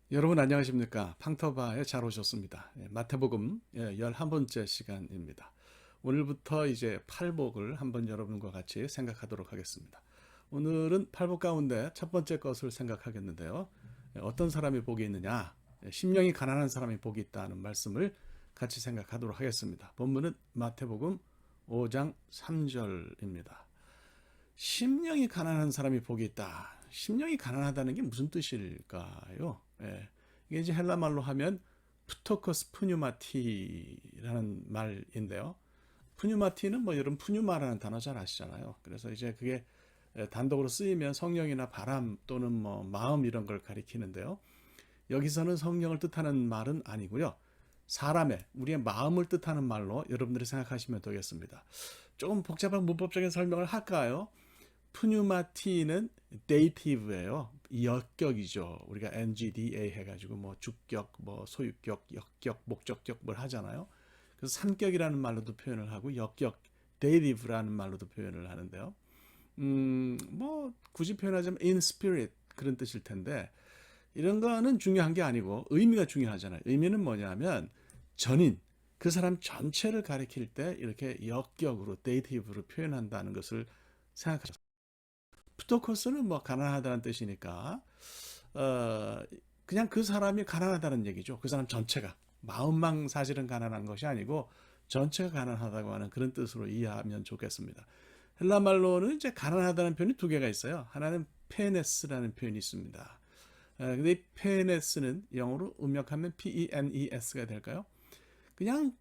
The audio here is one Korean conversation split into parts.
여러분 안녕하십니까? 팡터바에 잘 오셨습니다. 마태복음 11번째 시간입니다. 오늘부터 이제 팔복을 한번 여러분과 같이 생각하도록 하겠습니다. 오늘은 팔복 가운데 첫 번째 것을 생각하겠는데요. 어떤 사람이 복이 있느냐? 심령이 가난한 사람이 복이 있다는 말씀을 같이 생각하도록 하겠습니다. 본문은 마태복음 5장 3절입니다. 심령이 가난한 사람이 복이 있다. 심령이 가난하다는 게 무슨 뜻일까요? 이게 이제 헬라 말로 하면 푸토커스 푸뉴마티라는 말인데요. 푸뉴마티는 뭐 여러분 푸뉴마라는 단어 잘 아시잖아요. 그래서 이제 그게 단독으로 쓰이면 성령이나 바람 또는 뭐 마음 이런 걸 가리키는데요. 여기서는 성령을 뜻하는 말은 아니고요. 사람의 우리의 마음을 뜻하는 말로 여러분들이 생각하시면 되겠습니다. 조금 복잡한 문법적인 설명을 할까요? 푸뉴마티는 데이티브예요. 역격이죠. 우리가 NGDA 해가지고 뭐 주격, 뭐 소유격, 역격, 목적격 뭘 하잖아요. 그래서 삼격이라는 말로도 표현을 하고 역격, 데이티브라는 말로도 표현을 하는데요. 뭐 굳이 표현하자면 in spirit 그런 뜻일 텐데 이런 거는 중요한 게 아니고 의미가 중요하잖아요. 의미는 뭐냐면 전인, 그 사람 전체를 가리킬 때 이렇게 역격으로 데이티브로 표현한다는 것을 생각하셨습니다. 푸토코스는 뭐 가난하다는 뜻이니까 어, 그냥 그 사람이 가난하다는 얘기죠. 그 사람 전체가 마음만 사실은 가난한 것이 아니고 전체가 가난하다고 하는 그런 뜻으로 이해하면 좋겠습니다. 헬라 말로는 이제 가난하다는 표현이 두 개가 있어요. 하나는 페네스라는 표현이 있습니다. 근데 이 페네스는 영어로 음역하면 P-E-N-E-S가 될까요? 그냥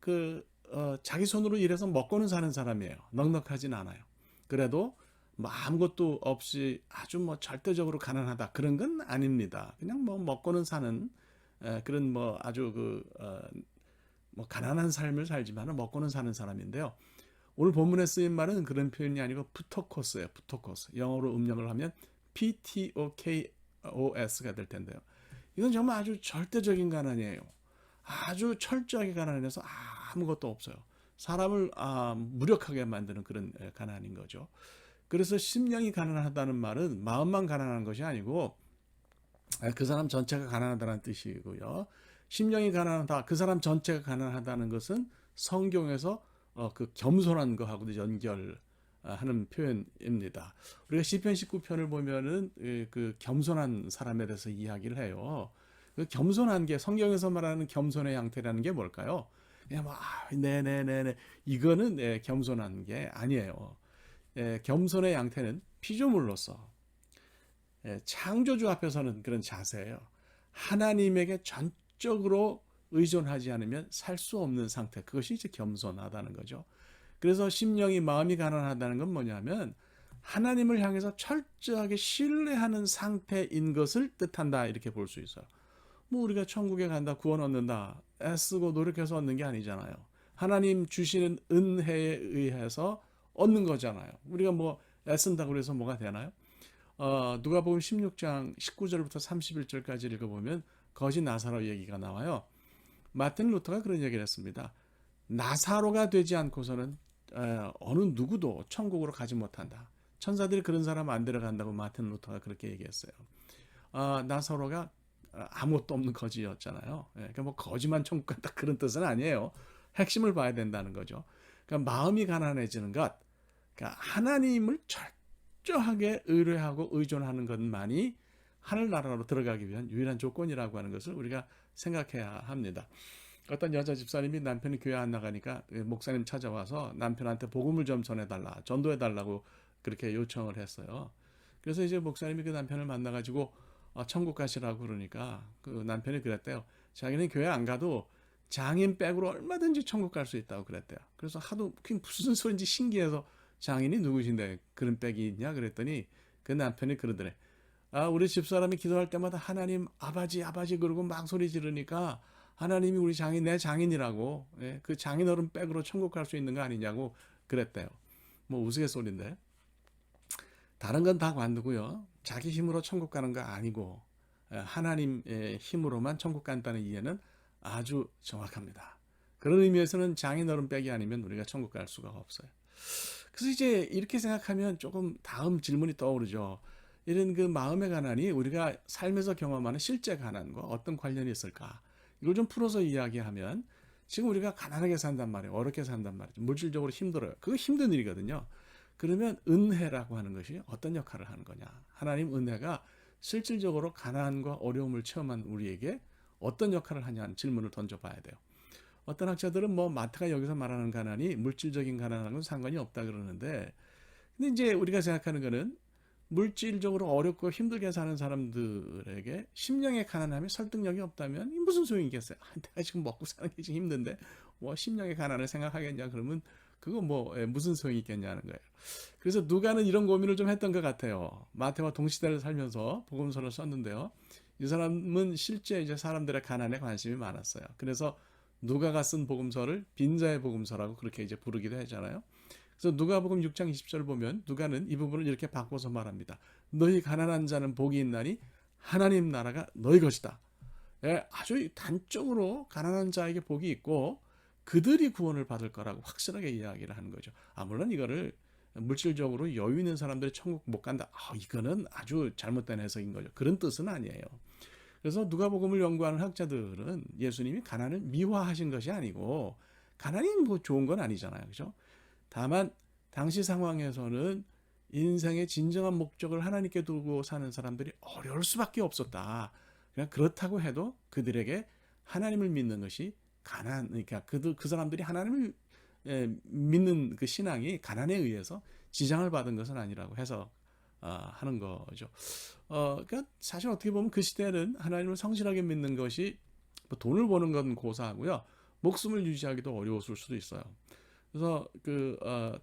자기 손으로 일해서 먹고는 사는 사람이에요. 넉넉하진 않아요. 그래도 뭐 아무것도 없이 아주 뭐 절대적으로 가난하다 그런 건 아닙니다. 그냥 뭐 먹고는 사는 그런 뭐 아주 뭐 가난한 삶을 살지만 먹고는 사는 사람인데요. 오늘 본문에 쓰인 말은 그런 표현이 아니고 푸토코스예요. 푸토코스. 영어로 음력을 하면 PTOKOS가 될 텐데요. 이건 정말 아주 절대적인 가난이에요. 아주 철저하게 가난해서 아무것도 없어요. 사람을 무력하게 만드는 그런 가난인 거죠. 그래서 심령이 가난하다는 말은 마음만 가난한 것이 아니고 그 사람 전체가 가난하다는 뜻이고요. 심령이 가난하다, 그 사람 전체가 가난하다는 것은 성경에서 그 겸손한 거하고도 연결하는 표현입니다. 우리가 시편 19편을 보면은 그 겸손한 사람에 대해서 이야기를 해요. 그 겸손한 게 성경에서 말하는 겸손의 양태라는 게 뭘까요? 그냥 뭐 네네네네 이거는 겸손한 게 아니에요. 겸손의 양태는 피조물로서 창조주 앞에서는 그런 자세예요. 하나님에게 전적으로 의존하지 않으면 살 수 없는 상태. 그것이 이제 겸손하다는 거죠. 그래서 심령이 마음이 가난하다는 건 뭐냐면 하나님을 향해서 철저하게 신뢰하는 상태인 것을 뜻한다 이렇게 볼 수 있어요. 뭐 우리가 천국에 간다 구원 얻는다 애쓰고 노력해서 얻는 게 아니잖아요. 하나님 주시는 은혜에 의해서 얻는 거잖아요. 우리가 뭐 애쓴다고 해서 뭐가 되나요? 누가복음 16장 19절부터 31절까지 읽어보면 거지 나사로 얘기가 나와요. 마틴 루터가 그런 얘기를 했습니다. 나사로가 되지 않고서는 어느 누구도 천국으로 가지 못한다. 천사들이 그런 사람 안 데려간다고 마틴 루터가 그렇게 얘기했어요. 나사로가 아무것도 없는 거지였잖아요. 그러니까 뭐 거지만 천국 간다 그런 뜻은 아니에요. 핵심을 봐야 된다는 거죠. 그러니까 마음이 가난해지는 것, 그러니까 하나님을 철저하게 의뢰하고 의존하는 것만이 하늘나라로 들어가기 위한 유일한 조건이라고 하는 것을 우리가 생각해야 합니다. 어떤 여자 집사님이 남편이 교회 안 나가니까 목사님 찾아와서 남편한테 복음을 좀 전해달라, 전도해달라고 그렇게 요청을 했어요. 그래서 이제 목사님이 그 남편을 만나가지고 천국 가시라고 그러니까 그 남편이 그랬대요. 자기는 교회 안 가도 장인 백으로 얼마든지 천국 갈 수 있다고 그랬대요. 그래서 하도 그게 무슨 소린지 신기해서 장인이 누구신데 그런 백이 있냐 그랬더니 그 남편이 그러더래. 우리 집사람이 기도할 때마다 하나님 아버지 아버지 그러고 막 소리 지르니까 하나님이 우리 장인 내 장인이라고 그 장인 어른 백으로 천국 갈 수 있는 거 아니냐고 그랬대요. 뭐 우스갯소리인데 다른 건 다 관두고요. 자기 힘으로 천국 가는 거 아니고 하나님의 힘으로만 천국 간다는 이해는 아주 정확합니다. 그런 의미에서는 장인어른 백이 아니면 우리가 천국 갈 수가 없어요. 그래서 이제 이렇게 생각하면 조금 다음 질문이 떠오르죠. 이런 그 마음의 가난이 우리가 삶에서 경험하는 실제 가난과 어떤 관련이 있을까? 이걸 좀 풀어서 이야기하면 지금 우리가 가난하게 산단 말이에요. 어렵게 산단 말이죠. 물질적으로 힘들어요. 그거 힘든 일이거든요. 그러면 은혜라고 하는 것이 어떤 역할을 하는 거냐? 하나님 은혜가 실질적으로 가난과 어려움을 체험한 우리에게 어떤 역할을 하냐는 질문을 던져봐야 돼요. 어떤 학자들은 뭐 마태가 여기서 말하는 가난이 물질적인 가난하고는 상관이 없다 그러는데, 근데 이제 우리가 생각하는 거는 물질적으로 어렵고 힘들게 사는 사람들에게 심령의 가난함이 설득력이 없다면 무슨 소용이겠어요? 내가 지금 먹고 사는 게 지금 힘든데 뭐 심령의 가난을 생각하겠냐? 그러면 그거 뭐 무슨 소용이 있겠냐는 거예요. 그래서 누가는 이런 고민을 좀 했던 것 같아요. 마태와 동시대를 살면서 복음서를 썼는데요. 이 사람은 실제 이제 사람들의 가난에 관심이 많았어요. 그래서 누가가 쓴 복음서를 빈자의 복음서라고 그렇게 이제 부르기도 하잖아요. 그래서 누가복음 6장 20절 보면 누가는 이 부분을 이렇게 바꿔서 말합니다. 너희 가난한 자는 복이 있나니 하나님 나라가 너희 것이다. 예, 아주 단적으로 가난한 자에게 복이 있고 그들이 구원을 받을 거라고 확실하게 이야기를 하는 거죠. 물론 이거를 물질적으로 여유 있는 사람들이 천국 못 간다. 이거는 아주 잘못된 해석인 거죠. 그런 뜻은 아니에요. 그래서 누가복음을 연구하는 학자들은 예수님이 가난을 미화하신 것이 아니고 가난이 뭐 좋은 건 아니잖아요. 그죠? 다만 당시 상황에서는 인생의 진정한 목적을 하나님께 두고 사는 사람들이 어려울 수밖에 없었다. 그냥 그렇다고 해도 그들에게 하나님을 믿는 것이 그러니까 그 사람들이 하나님을 믿는 그 신앙이 가난에 의해서 지장을 받은 것은 아니라고 해서 하는 거죠. 그러니까 사실 어떻게 보면 그 시대는 하나님을 성실하게 믿는 것이 뭐 돈을 버는 건 고사하고요. 목숨을 유지하기도 어려웠을 수도 있어요. 그래서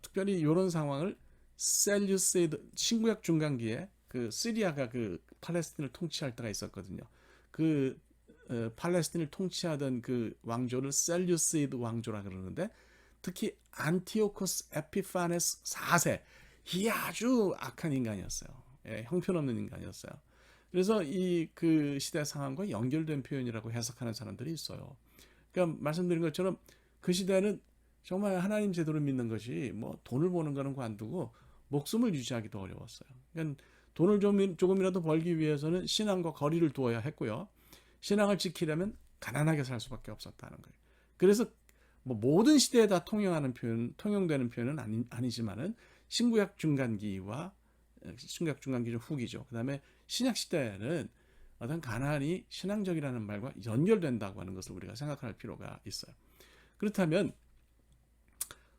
특별히 이런 상황을 셀류시드 신구약 중간기에 그 시리아가 그 팔레스틴을 통치할 때가 있었거든요. 그 팔레스틴을 통치하던 그 왕조를 셀류시드 왕조라 그러는데 특히 안티오코스 에피파네스 4세 이 아주 악한 인간이었어요. 형편없는 인간이었어요. 그래서 이 그 시대 상황과 연결된 표현이라고 해석하는 사람들이 있어요. 그러니까 말씀드린 것처럼 그 시대는 정말 하나님 제도를 믿는 것이 뭐 돈을 버는 거는 관두고 목숨을 유지하기도 어려웠어요. 그러니까 돈을 조금이라도 벌기 위해서는 신앙과 거리를 두어야 했고요. 신앙을 지키려면 가난하게 살 수밖에 없었다는 거예요. 그래서 뭐 모든 시대에 다 통용되는 표현은 아니지만은 신구약 중간기와 신구약 중간기 좀 후기죠. 그다음에 신약 시대에는 어떤 가난이 신앙적이라는 말과 연결된다고 하는 것을 우리가 생각할 필요가 있어요. 그렇다면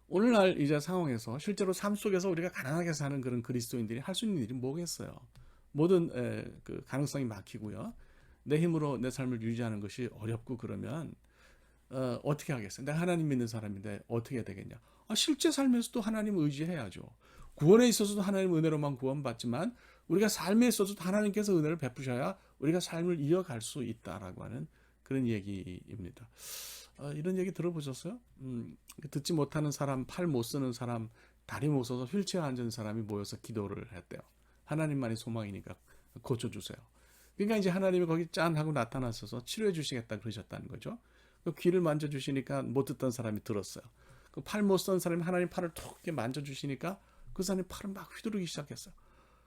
오늘날 이제 상황에서 실제로 삶 속에서 우리가 가난하게 사는 그런 그리스도인들이 할 수 있는 일이 뭐겠어요? 모든 그 가능성이 막히고요. 내 힘으로 내 삶을 유지하는 것이 어렵고 그러면 어떻게 하겠어요? 내가 하나님 믿는 사람인데 어떻게 해야 되겠냐? 실제 삶에서도 하나님 의지해야죠. 구원에 있어서도 하나님 은혜로만 구원받지만 우리가 삶에 있어서도 하나님께서 은혜를 베푸셔야 우리가 삶을 이어갈 수 있다라고 하는 그런 얘기입니다. 이런 얘기 들어보셨어요? 듣지 못하는 사람, 팔 못 쓰는 사람, 다리 못 써서 휠체어 앉은 사람이 모여서 기도를 했대요. 하나님만이 소망이니까 고쳐주세요. 그러니까 이제 하나님이 거기 짠 하고 나타나셔서 치료해 주시겠다 그러셨다는 거죠. 그 귀를 만져주시니까 못 듣던 사람이 들었어요. 그 팔 못 쓰는 사람이 하나님 팔을 톡 이렇게 만져주시니까 그 사람이 팔을 막 휘두르기 시작했어요.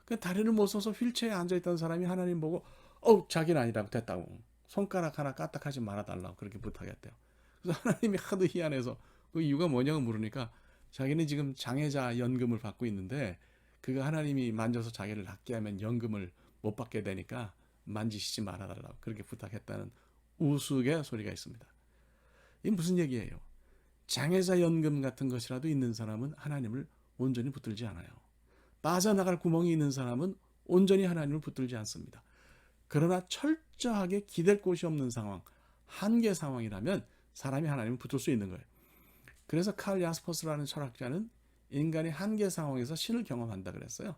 그 다리를 못 써서 휠체어에 앉아있던 사람이 하나님 보고 자기는 아니라고 됐다고. 손가락 하나 까딱하지 말아달라고 그렇게 부탁했대요. 그래서 하나님이 하도 희한해서 그 이유가 뭐냐고 물으니까 자기는 지금 장애자 연금을 받고 있는데 그거 하나님이 만져서 자기를 낫게 하면 연금을 못 받게 되니까 만지시지 말아달라고 그렇게 부탁했다는 우스갯 소리가 있습니다. 이게 무슨 얘기예요? 장애자 연금 같은 것이라도 있는 사람은 하나님을 온전히 붙들지 않아요. 빠져나갈 구멍이 있는 사람은 온전히 하나님을 붙들지 않습니다. 그러나 철저하게 기댈 곳이 없는 상황, 한계 상황이라면 사람이 하나님을 붙들 수 있는 거예요. 그래서 칼 야스퍼스라는 철학자는 인간이 한계 상황에서 신을 경험한다 그랬어요.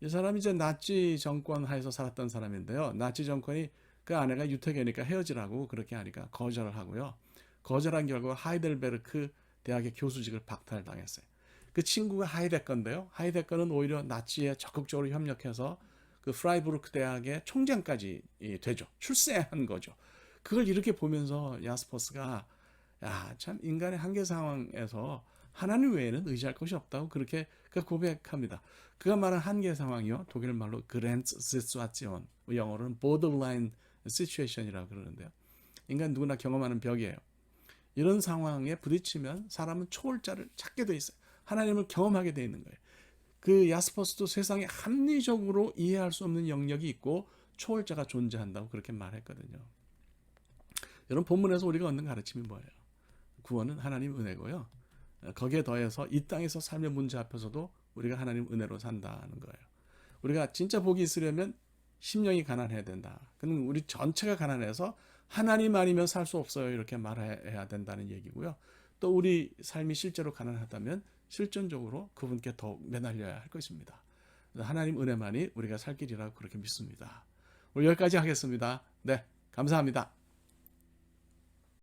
이 사람이 이제 나치 정권 하에서 살았던 사람인데요. 나치 정권이 그 아내가 유태계니까 헤어지라고 그렇게 하니까 거절을 하고요. 거절한 결과 하이델베르크 대학의 교수직을 박탈당했어요. 그 친구가 하이데거인데요. 하이데거는 오히려 나치에 적극적으로 협력해서 그 프라이부르크 대학의 총장까지 되죠. 출세한 거죠. 그걸 이렇게 보면서 야스퍼스가 참 인간의 한계 상황에서 하나님 외에는 의지할 것이 없다고 그렇게 고백합니다. 그가 말한 한계 상황이요. 독일 말로 Grenz Situation, 영어로는 borderline situation이라고 그러는데요. 인간 누구나 경험하는 벽이에요. 이런 상황에 부딪히면 사람은 초월자를 찾게 돼 있어요. 하나님을 경험하게 돼 있는 거예요. 그 야스퍼스도 세상에 합리적으로 이해할 수 없는 영역이 있고 초월자가 존재한다고 그렇게 말했거든요. 여러분, 본문에서 우리가 얻는 가르침이 뭐예요? 구원은 하나님 은혜고요. 거기에 더해서 이 땅에서 삶의 문제 앞에서도 우리가 하나님 은혜로 산다는 거예요. 우리가 진짜 복이 있으려면 심령이 가난해야 된다. 그럼 우리 전체가 가난해서 하나님 아니면 살 수 없어요. 이렇게 말해야 된다는 얘기고요. 또 우리 삶이 실제로 가난하다면 실존적으로 그분께 더욱 매달려야 할 것입니다. 하나님 은혜만이 우리가 살 길이라고 그렇게 믿습니다. 오늘 여기까지 하겠습니다. 네, 감사합니다.